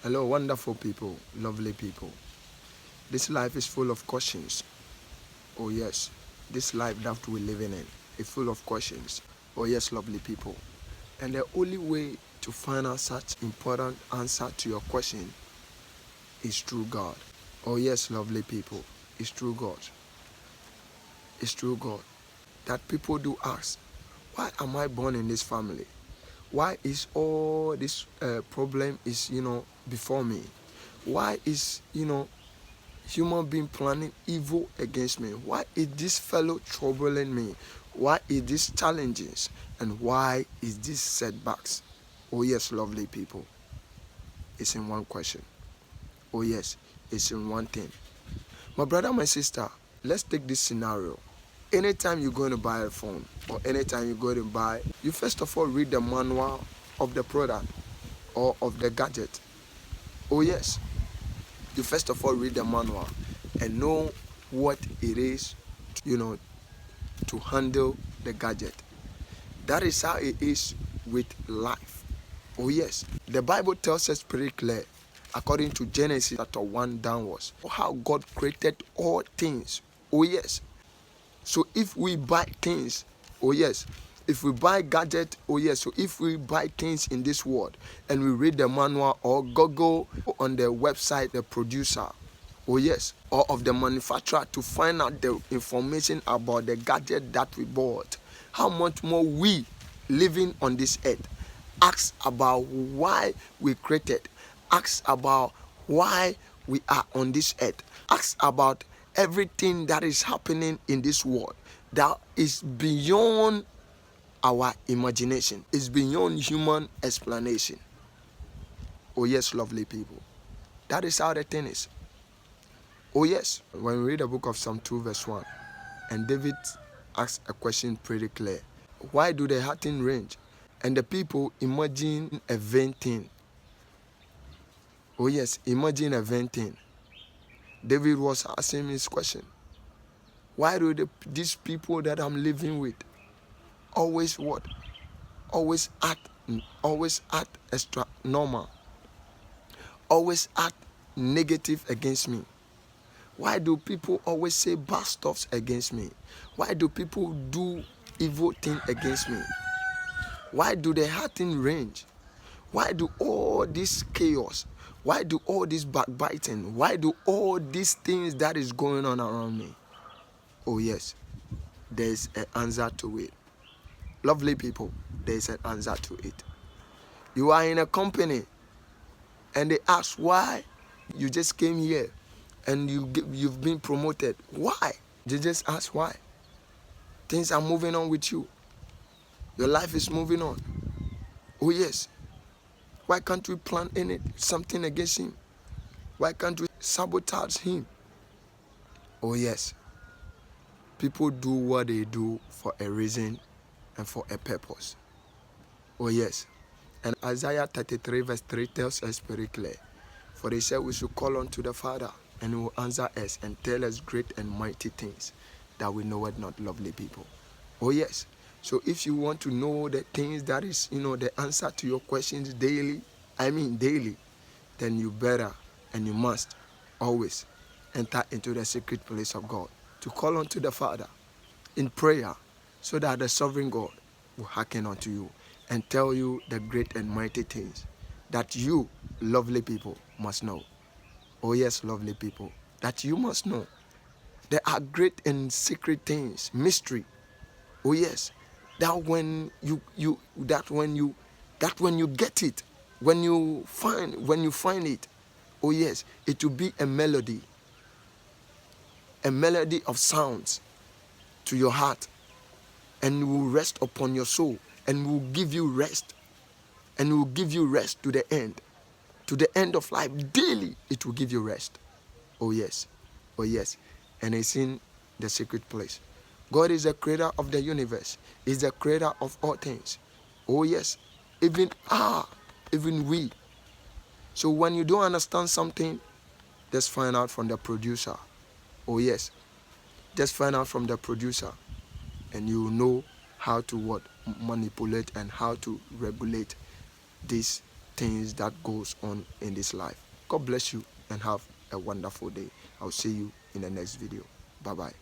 Hello, wonderful people, lovely people. This life is full of questions. Oh, yes. This life that we're living in is full of questions. Oh, yes, lovely people. And the only way to find out such important answer to your question is through God. Oh, yes, lovely people. It's through God. It's through God. That people do ask, why am I born in this family? Why is all this problem is, before me? Why is, human being planning evil against me? Why is this fellow troubling me? Why is this challenges? And why is this setbacks? Oh yes, lovely people. It's in one question. Oh yes, it's in one thing. My brother, my sister, let's take this scenario. Anytime you're going to buy a phone or anytime you're going to buy, you first of all read the manual of the product or of the gadget. Oh yes, you first of all read the manual and know what it is, to handle the gadget. That is how it is with life. Oh yes, the Bible tells us pretty clear, according to Genesis chapter 1 downwards, how God created all things. Oh yes. So if we buy things, oh yes, if we buy gadget, oh yes, so if we buy things in this world and we read the manual or Google on the website, the producer, oh yes, or of the manufacturer to find out the information about the gadget that we bought, how much more we living on this earth ask about why we created, ask about why we are on this earth, ask about everything that is happening in this world that is beyond our imagination, is beyond human explanation. Oh yes, lovely people, that is how the thing is. Oh yes, when we read the book of Psalm 2 verse 1, and David asks a question pretty clear, why do the hearten range and the people imagine a vain thing? Oh yes, imagine a vain thing. David was asking this question, why do these people that I'm living with always what? Always act extra normal, always act negative against me? Why do people always say bad stuffs against me? Why do people do evil things against me? Why do they hearten range? Why do all this chaos? Why do all this backbiting? Why do all these things that is going on around me? Oh yes, there's an answer to it. Lovely people, there's an answer to it. You are in a company and they ask why you just came here and you've been promoted. Why? They just ask why. Things are moving on with you. Your life is moving on. Oh yes. Why can't we plan something against him? Why can't we sabotage him? Oh yes. People do what they do for a reason and for a purpose. Oh yes. And Isaiah 33 verse 3 tells us very clear. For they said we should call unto the Father, and he will answer us and tell us great and mighty things that we know it not, lovely people. Oh yes. So if you want to know the things that is, the answer to your questions daily, then you better and you must always enter into the secret place of God to call unto the Father in prayer, so that the sovereign God will hearken unto you and tell you the great and mighty things that you, lovely people, must know. Oh yes, lovely people, that you must know. There are great and secret things, mystery. Oh yes, that when you get it, when you find it, oh yes, it will be a melody of sounds to your heart, and will rest upon your soul, and will give you rest, and will give you rest to the end of life. Daily it will give you rest. Oh yes, and it's in the secret place. God is the creator of the universe, is the creator of all things. Oh yes, even we. So when you don't understand something, just find out from the producer. Oh yes, just find out from the producer, and you will know how to manipulate and how to regulate these things that goes on in this life. God bless you and have a wonderful day. I'll see you in the next video. Bye bye.